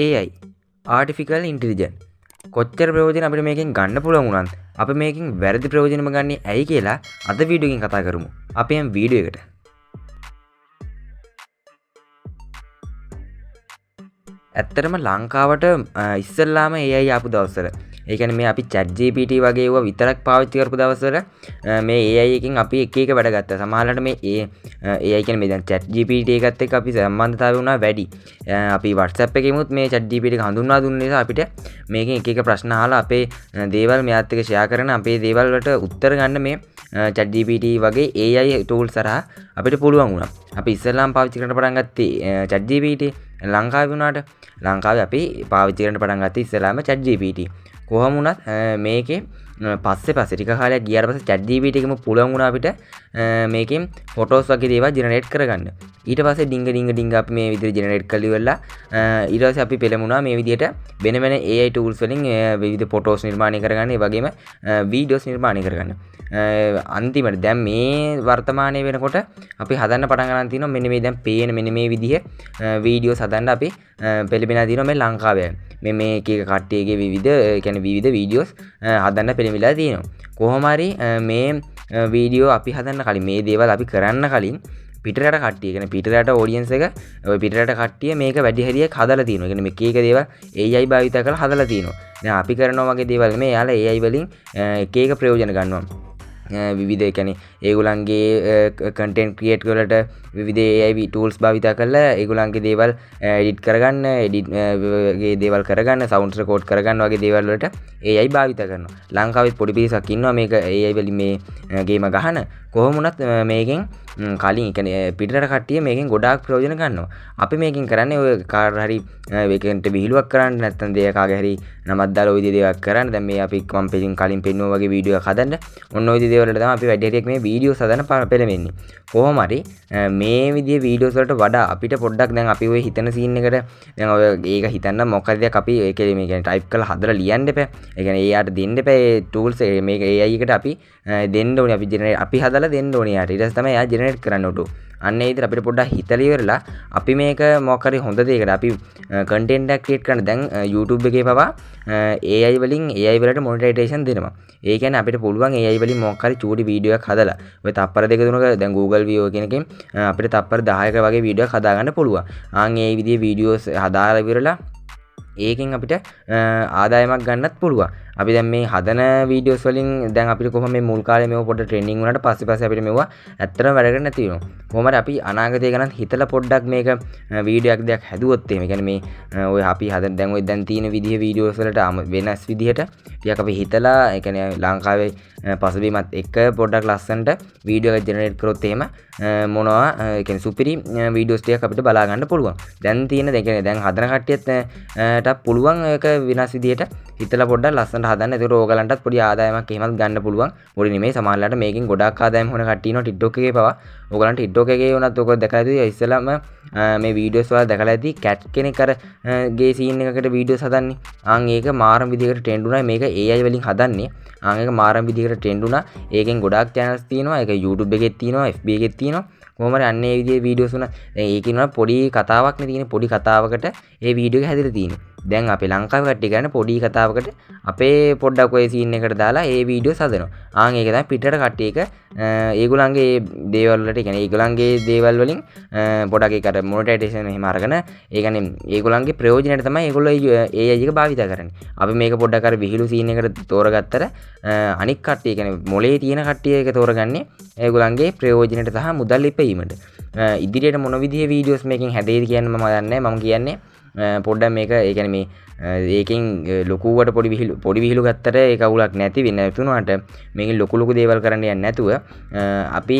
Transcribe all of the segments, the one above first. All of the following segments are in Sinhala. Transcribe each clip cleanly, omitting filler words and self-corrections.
AI ආටිෆිකල් ඉන්ටෙලිජන්ස් කොච්චර ප්‍රයෝජන අපිට මේකෙන් ගන්න පුළුවන් වුණත් අපි මේකෙන් වැරදි ප්‍රයෝජනම ගන්නේ ඇයි කියලා අද වීඩියෝ එකෙන් කතා කරමු. අපි යම් වීඩියෝ එකට. ඇත්තටම ලංකාවට ඉස්සෙල්ලාම AI ආපු දවස්වල ඒ කියන්නේ මේ අපි chat GPT වගේ ඒවා විතරක් පාවිච්චි කරපු දවස්වල මේ AI එකෙන් අපි එක එක වැඩ ගත්තා. සමහරවිට මේ AI කියන්නේ මේ දැන් chat GPT එකත් එක්ක අපි සම්බන්ධතාවය වුණා වැඩි. අපි WhatsApp එකෙමුත් මේ chat GPT එක හඳුන්වා දුන්න නිසා අපිට මේකෙන් එක එක ප්‍රශ්න අහලා අපේ දේවල් මෙයාත් එක්ක share කරන අපේ දේවල් වලට උත්තර ගන්න මේ chat GPT වගේ AI tools හරහා අපිට පුළුවන් වුණා. අපි ඉස්සෙල්ලාම පාවිච්චි කරන්න පටන් ගත්තේ chat GPT ලංකාවේ වුණාට ලංකාවේ අපි පාවිච්චි කරන්න පටන් ගත්තේ ඉස්සෙල්ලාම chat GPT. කොහොම වුණත් මේකේ පස්සේ ටික කාලයක් ගියාට පස්සේ chat GPT එකම පුළුවන් වුණා අපිට මේකෙන් ෆොටෝස් වගේ දේවල් ජෙනරේට් කරගන්න. ඊට පස්සේ ඩිංග අපි මේ විදිහට ජෙනරේට් කරලා ඉවරලා ඊට පස්සේ අපි පෙළඹුණා මේ විදිහට වෙන වෙන AI tools වලින් විවිධ ෆොටෝස් නිර්මාණය කරගන්න, ඒ වගේම වීඩියෝස් නිර්මාණය කරගන්න. අන්තිමට දැන් මේ වර්තමානයේ වෙනකොට අපි හදන්න පටන් ගන්න තියෙනවා මෙන්න මේ දැන් පේන මෙන්න මේ විදිහේ වීඩියෝස් හදන්න අපි පෙළඹෙලා තියෙනවා මේ ලංකාවේ. මේ එක එක කට්ටියගේ විවිධ වීඩියෝස් හදන්න පෙළඹිලා තියෙනවා. කොහොම හරි මේ වීඩියෝ අපි හදන්න කලින් මේ දේවල් අපි කරන්න කලින් පිටරට කට්ටිය කියන්නේ පිටරට ඔඩියන්ස් එක ඔය පිටරට කට්ටිය මේක වැඩි හරියක් හදලා තියෙනවා. කියන්නේ මේක එක දේවල් AI භාවිත කරලා හදලා තියෙනවා. දැන් අපි කරනවා වගේ දේවල් නෙමෙයි. යාලා AI වලින් එක එක ප්‍රයෝජන ගන්නවා. විවිධ කියන්නේ ඒගොල්ලන්ගේ කන්ටෙන්ට් ක්‍රියේට් වලට විවිධ AI tools භාවිත කරලා ඒගොල්ලන්ගේ දේවල් එඩිට් කරගන්න, ගේ දේවල් කරගන්න, සවුන්ඩ්ස් රෙකෝඩ් කරගන්න වගේ දේවල් වලට AI භාවිත කරනවා. ලංකාවෙත් පොඩි පිරිසක් ඉන්නවා මේක AI වලින් මේ ගේම ගහන. කොහොම වුණත් මේකෙන් කලින් කියන්නේ පිටරට කට්ටිය මේකෙන් ගොඩාක් ප්‍රයෝජන ගන්නවා. අපි මේකෙන් කරන්නේ ඔය කාර් හරි ඒකෙන්ට විහිළුවක් කරන්න නැත්නම් දෙය කාගේ හරි නමක් දාලා ඔය විදිහේ දේවල් කරන්න. දැන් මේ අපි මම කලින් පෙන්නුවා වගේ වීඩියෝ එකක් හදන්න. ඔන්න ඔය විදිහේ දේවල් වලට තමයි අපි වැඩි හරියක් මේ වීඩියෝස් හදන්න පෙළඹෙන්නේ. කොහොම හරි මේ විදිහේ වීඩියෝස් වලට වඩා අපිට පොඩ්ඩක් දැන් අපි ඔය හිතන සීන් එකට දැන් ඔය ඒක හිතන්න මොකක්ද දෙයක් අපි ඒකේ මේ කියන්නේ ටයිප් කරලා හදලා ලියන්න එපා. ඒ කියන්නේ එයාට දෙන්න එපා ඒ tools මේක AI එකට අපි දෙන්න ඕනේ. අපි ජෙනරේට් අපි හදලා දෙන්න ඕනේ යාට. ඊට පස්සේ තමයි එයා ජෙනරේට් කරන්න උඩු. අන්න ඒ විදිහට අපිට පොඩ්ඩක් හිතලා ඉවරලා අපි මේක මොකක් හරි හොඳ දෙයකට අපි කන්ටෙන්ට් එකක් ක්‍රියේට් කරන දැන් YouTube එකේ පවා AI වලින් AI වලට මොනිටයිසේෂන් දෙනවා. ඒ කියන්නේ අපිට පුළුවන් AI වලින් මොකක් හරි චූටි වීඩියෝ එකක් හදලා ඔය තප්පර දෙක තුනක දැන් Google View කියන එකෙන් අපිට තප්පර 10ක වගේ වීඩියෝ එකක් හදාගන්න පුළුවන්. ආන් ඒ විදිහේ වීඩියෝස් හදාලා ඉවරලා ඒකෙන් අපිට ආදායමක් ගන්නත් පුළුවන්. අපි දැන් මේ හදන වීඩියෝස් වලින් දැන් අපිට කොහොම මේ මුල් කාලේ මේව පොඩ්ඩක් ට්‍රෙන්ඩින් වුණාට පස්සේ අපිට මේවා ඇත්තටම වැඩ කරන්න නැති වෙනවා. කොහොම හරි අපි අනාගතය ගැන හිතලා පොඩ්ඩක් මේක වීඩියෝ එකක් හැදුවොත් එහෙම කියන්නේ මේ ඔය අපි හදන දැන් ඔය දැන් තියෙන විදිහේ වීඩියෝස් වලට වෙනස් විදිහට ටිකක් අපි හිතලා ඒ කියන්නේ ලංකාවේ පසුබිමත් එක්ක පොඩ්ඩක් ලස්සනට වීඩියෝ එකක් ජෙනරේට් කරොත් එහෙම මොනවා ඒ කියන්නේ සුපිරි වීඩියෝස් ටිකක් අපිට බලා ගන්න පුළුවන්. දැන් තියෙන දැන් හදන කට්ටියත් පුළුවන් ඒක වෙනස් විදිහට හිතලා පොඩ්ඩක් ලස්සනට හදන්න. ඒකට ඕගලන්ටත් පොඩි ආදායමක් එහෙමත් ගන්න පුළුවන්. පොඩි නෙමෙයි සමහරවිට මේකෙන් ගොඩාක් ආදායම් හොන කට්ටිය ඉන්නවා TikTok එකේ පවා. ඕගලන්ට TikTok එකේ වුණත් ඔක දැකලා ඇති ඉස්සෙල්ලාම මේ වීඩියෝස් වල දැකලා ඇති කැට් කෙනෙක් අර ගේ සීන් එකකට වීඩියෝස් හදන්නේ. ආන් ඒක මාරම් විදිහකට ට්‍රෙන්ඩ් වුණා. මේක AI වලින් හදන්නේ. ආන් ඒක මාරම් විදිහකට ට්‍රෙන්ඩ් වුණා. ඒකෙන් ගොඩාක් channels තියෙනවා. ඒක YouTube එකෙත් තියෙනවා, FB එකෙත් තියෙනවා. කොහොම හරි අන්න ඒ විදිහේ වීඩියෝස් උනා. දැන් ඒකින් උනා පොඩි කතාවක් නේ තියෙන්නේ. පොඩි කතාවකට ඒ වීඩියෝ එක හැදිලා තියෙන්නේ. දැන් අපේ ලංකාවේ කට්ටිය ගන්න පොඩි කතාවකට අපේ පොඩ්ඩක් ඔය සීන් එකට දාලා ඒ වීඩියෝස් හදනවා. ආන් ඒක තමයි පිටරට කට්ටිය එක ඒගොල්ලන්ගේ දේවල් වලට කියන්නේ ඒගොල්ලන්ගේ දේවල් වලින් පොඩක් ඒකට මොනිටයිසේෂන් එහෙම අරගෙන ඒ කියන්නේ ඒගොල්ලන්ගේ ප්‍රයෝජනයට තමයි ඒගොල්ලෝ AI එක භාවිත කරන්නේ. අපි මේක පොඩ්ඩක් අර විහිළු සීන් එකට තෝරගත්තට අනික් කට්ටිය කියන්නේ මොලේ තියෙන කට්ටිය එක තෝරගන්නේ ඒගොල්ලන්ගේ ප්‍රයෝජනයට සහ මුදල් ඉපීමට. ඉදිරියට මොන විදිහේ වීඩියෝස් මේකෙන් හැදෙයිද කියන්නේ මම දන්නේ නැහැ. මම කියන්නේ පොඩ්ඩක් මේක ඒ කියන්නේ මේ ඒකෙන් ලොකුවට පොඩි විහිළු ගත්තට ඒක අවුලක් නැති වෙන්නේ නැතුණාට මේකෙන් ලොකු දේවල් කරන්න යන්නේ නැතුව අපි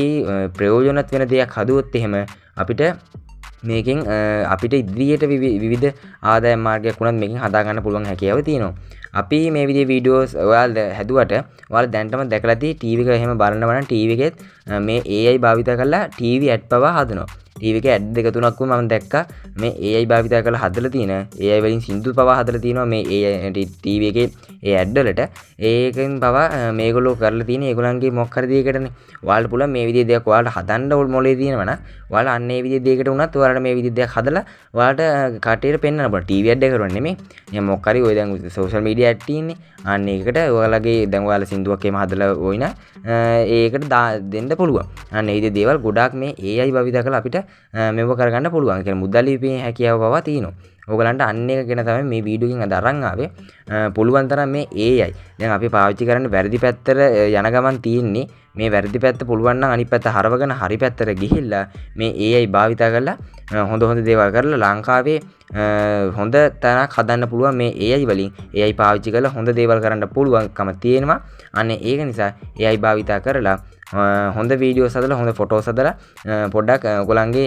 ප්‍රයෝජනවත් වෙන දෙයක් හදුවොත් එහෙම අපිට මේකෙන් අපිට ඉදිරියට විවිධ ආදායම් මාර්ගයක් වුණත් මේකෙන් හදා ගන්න පුළුවන් හැකියාව තියෙනවා. අපි මේ විදිහේ වීඩියෝස් ඔයාලා හැදුවට ඔයාලා දැනටම දැකලා ඇති ටීවී එක එහෙම බලනවා නම් ටීවී එකෙත් මේ AI භාවිත කරලා ටීවී ඇඩ් පවා හදනවා. ටීවී එකේ ඇඩ් දෙක තුනක් මම දැක්කා මේ AI භාවිත කරලා හදලා තියෙන AI වලින් සින්දු පවා හදලා තියෙනවා මේ AI ටීවී එකේ ඒ ඇඩ් වලට. ඒකෙන් පවා මේගොල්ලෝ කරලා තියෙන ඒගොල්ලන්ගේ මොකක් හරි දෙයකටනේ. ඔයාලට පුළුවන් මේ විදිහේ දෙයක් ඔයාලට හදන්න ඕල් මොලේ තියෙනවා නම් ඔයාලා අන්න ඒ විදිහේ දෙයකට උනත් ඔයාලට ඔයාලට මේ විදිහට දෙයක් හදලා ඔයාලට කටේට පෙන්වන්න පුළුවන්. ටීවී ඇඩ් එක කරන්නේ නෙමෙයි. නිකන් මොකක් හරි ඔය දැන් සෝෂල් මීඩියා ඇඩ් තියෙන්නේ. අන්න ඒකට ඔයාලගේ දැන් ඔයාලා සින්දුවක් එහෙම හදලා වොයින ඒකට දෙන්න පුළුවන්. අන්න ඒ විදිහේ දේවල් ගොඩාක් මේ AI භාවිත කරලා අපිට මෙව කරගන්න පුළුවන්. ඒ කියන්නේ මුදල් ලිපියේ හැකියාව පවා තියෙනවා. ඔයගලන්ට අන්න එක ගැන තමයි මේ වීඩියෝ එකෙන් අද අරන් ආවේ. පුළුවන් තරම් මේ AI දැන් අපි පාවිච්චි කරන්නේ වැරදි පැත්තට යන ගමන් තියෙන්නේ. මේ වැරදි පැත්ත පුළුවන් නම් අනිත් පැත්ත හරවගෙන හරි පැත්තට ගිහිල්ලා මේ AI භාවිත කරලා හොඳ දේවල් කරලා ලංකාවේ හොඳ තැනක් හදන්න පුළුවන් මේ AI වලින්. AI පාවිච්චි කරලා හොඳ දේවල් කරන්න පුළුවන්කම තියෙනවා. අන්න ඒක නිසා AI භාවිත කරලා හොඳ වීඩියෝස් හදලා හොඳ ෆොටෝස් හදලා පොඩ්ඩක් ඔයගලන්ගේ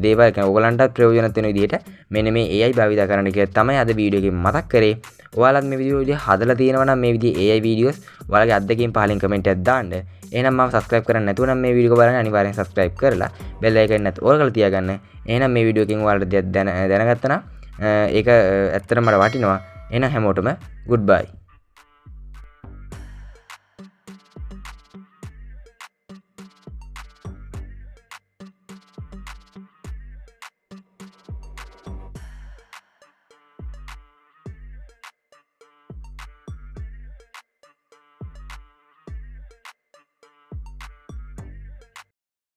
දේවල් කියන්නේ ඔයගලන්ට ප්‍රයෝජනවත් වෙන විදිහට මෙන්න මේ AI භාවිත කරන්න කියලා තමයි අද වීඩියෝ එකෙන් මතක් කරේ. ඔයාලත් මේ වීඩියෝ විදිහ හදලා තියෙනවා නම් මේ විදිහේ AI වීඩියෝස් ඔයාලගේ අත්දැකීම් පහලින් කමෙන්ට් එකක් දාන්න. එහෙනම් මම සබ්ස්ක්‍රයිබ් කරන්න නැතුව නම් මේ වීඩියෝ එක බලන්න අනිවාර්යෙන් සබ්ස්ක්‍රයිබ් කරලා බෙල් අයිකන් නැත් ඕල් කරලා තියාගන්න. එහෙනම් මේ වීඩියෝ එකෙන් ඔයාලට දැනගත්තා නම් ඒක ඇත්තටම මට වටිනවා. එහෙනම් හැමෝටම good bye.